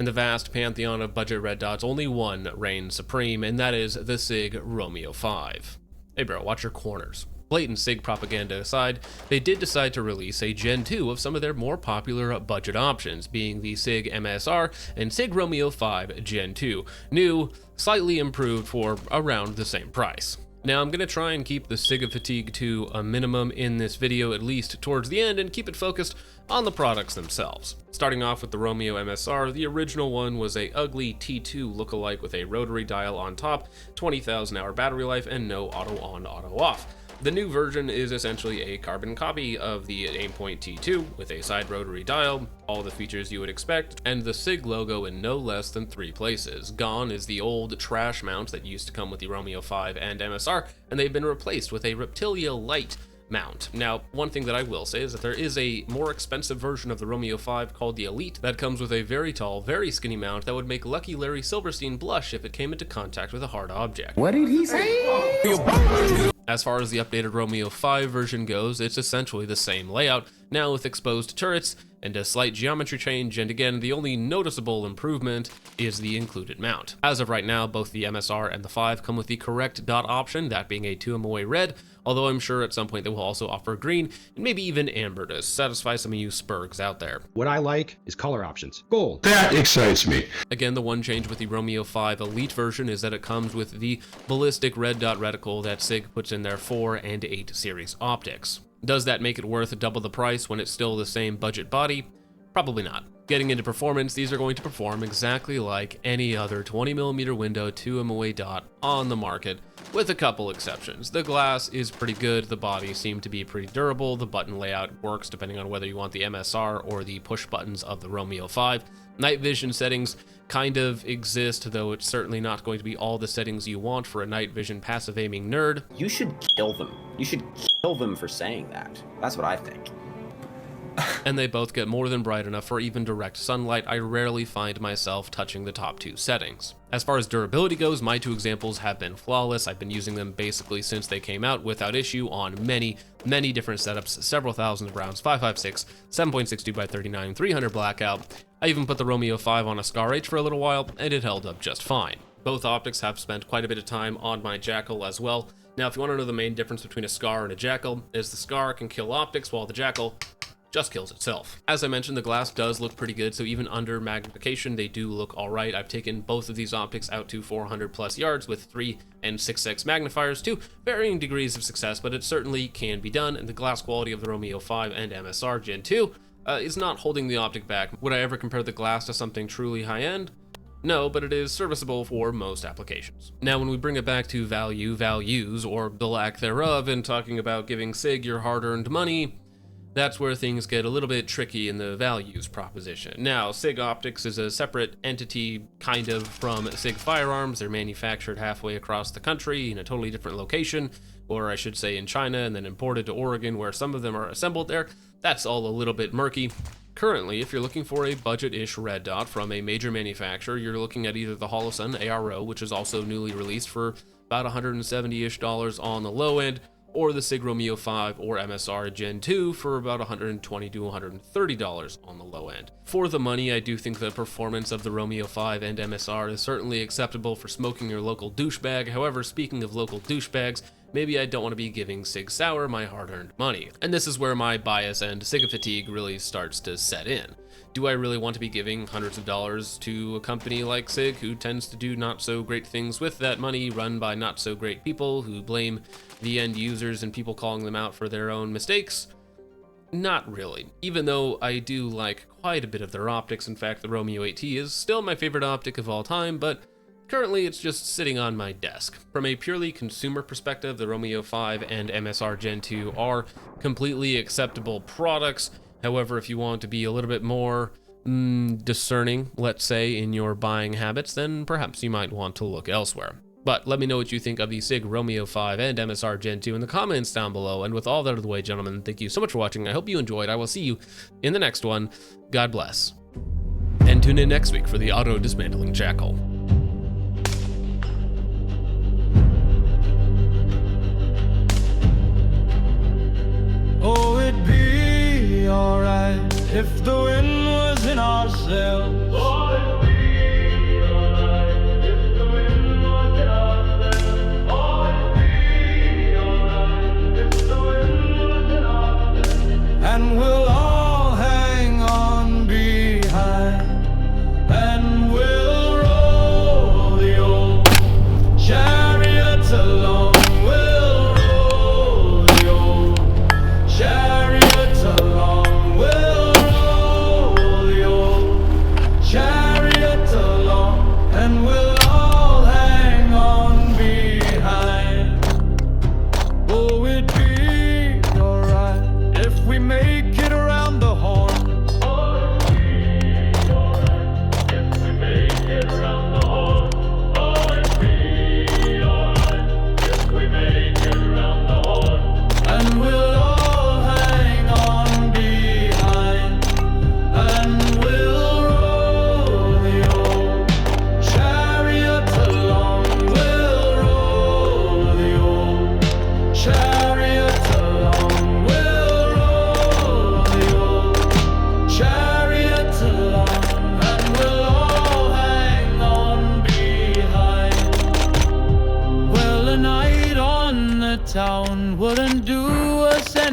In the vast pantheon of budget red dots, only one reigns supreme, and that is the Sig Romeo 5. Hey bro, watch your corners. Blatant Sig propaganda aside, they did decide to release a Gen 2 of some of their more popular budget options, being the Sig MSR and Sig Romeo 5 Gen 2, new, slightly improved for around the same price. Now I'm going to try and keep the Sig fatigue to a minimum in this video, at least towards the end, and keep it focused on the products themselves. Starting off with the Romeo MSR, the original one was a ugly T2 lookalike with a rotary dial on top, 20,000 hour battery life, and no auto on, auto off. The new version is essentially a carbon copy of the Aimpoint T2 with a side rotary dial, all the features you would expect, and the Sig logo in no less than 3 places. Gone is the old trash mount that used to come with the Romeo 5 and MSR, and they've been replaced with a Reptilia Lite mount. Now, one thing that I will say is that there is a more expensive version of the Romeo 5 called the Elite that comes with a very tall, very skinny mount that would make Lucky Larry Silverstein blush if it came into contact with a hard object. What did he say? As far as the updated Romeo 5 version goes, it's essentially the same layout, now with exposed turrets and a slight geometry change, and again, the only noticeable improvement is the included mount. As of right now, both the MSR and the 5 come with the correct dot option, that being a 2MOA red, although I'm sure at some point they will also offer green, and maybe even amber to satisfy some of you spurgs out there. What I like is color options. Gold. That excites me. Again, the one change with the Romeo 5 Elite version is that it comes with the ballistic red dot reticle that Sig puts in their 4 and 8 series optics. Does that make it worth double the price when it's still the same budget body? Probably not. Getting into performance, these are going to perform exactly like any other 20mm window 2MOA dot on the market, with a couple exceptions. The glass is pretty good, the body seemed to be pretty durable, the button layout works depending on whether you want the MSR or the push buttons of the Romeo 5. Night vision settings kind of exist, though it's certainly not going to be all the settings you want for a night vision passive aiming nerd. You should kill them. You should kill them for saying that. That's what I think. And they both get more than bright enough for even direct sunlight. I rarely find myself touching the top 2 settings. As far as durability goes, my 2 examples have been flawless. I've been using them basically since they came out without issue on many different setups, several thousands of rounds, 5.56, 7.62 by 39, 300 blackout. I even put the Romeo 5 on a Scar H for a little while, and it held up just fine. Both optics have spent quite a bit of time on my Jackal as well. Now, if you want to know the main difference between a Scar and a Jackal, is the Scar can kill optics while the Jackal just kills itself. As I mentioned, the glass does look pretty good, so even under magnification, they do look alright. I've taken both of these optics out to 400 plus yards with 3 and 6x magnifiers to varying degrees of success, but it certainly can be done, and the glass quality of the Romeo 5 and MSR Gen 2 is not holding the optic back. Would I ever compare the glass to something truly high-end? No, but it is serviceable for most applications. Now, when we bring it back to values, or the lack thereof, and talking about giving Sig your hard-earned money, that's where things get a little bit tricky in the values proposition. Now, Sig Optics is a separate entity, kind of, from Sig Firearms. They're manufactured halfway across the country in a totally different location, or I should say in China, and then imported to Oregon, where some of them are assembled there. That's all a little bit murky. Currently, if you're looking for a budget-ish red dot from a major manufacturer, you're looking at either the Holosun ARO, which is also newly released for about $170-ish on the low end, or the Sig Romeo 5 or MSR Gen 2 for about $120 to $130 on the low end. For the money, I do think the performance of the Romeo 5 and MSR is certainly acceptable for smoking your local douchebag. However, speaking of local douchebags, maybe I don't want to be giving Sig Sauer my hard-earned money. And this is where my bias and Sig fatigue really starts to set in. Do I really want to be giving hundreds of dollars to a company like Sig, who tends to do not so great things with that money, run by not so great people who blame the end users and people calling them out for their own mistakes? Not really. Even though I do like quite a bit of their optics. In fact, the Romeo 8T is still my favorite optic of all time, but currently it's just sitting on my desk. From a purely consumer perspective, the Romeo 5 and MSR Gen 2 are completely acceptable products. However, if you want to be a little bit more discerning, let's say, in your buying habits, then perhaps you might want to look elsewhere. But let me know what you think of the Sig Romeo 5 and MSR Gen 2 in the comments down below. And with all that out of the way, gentlemen, thank you so much for watching. I hope you enjoyed. I will see you in the next one. God bless. And tune in next week for the Auto Dismantling Jackal. Oh, it'd be alright if the wind was in our sails.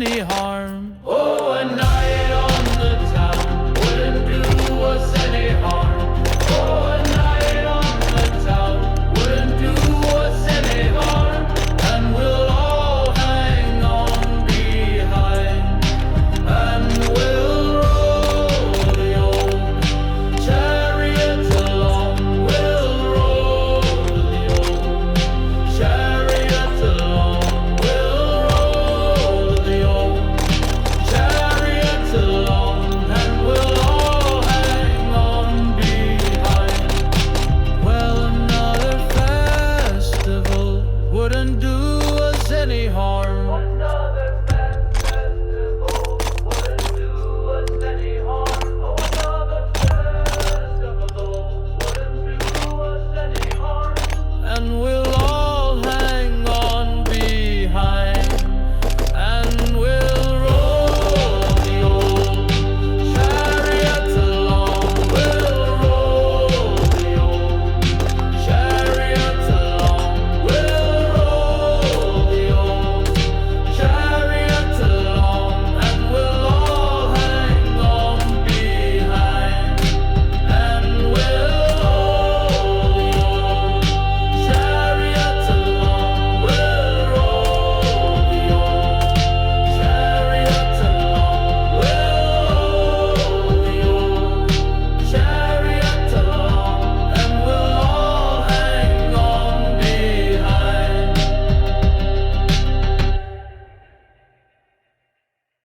any harm.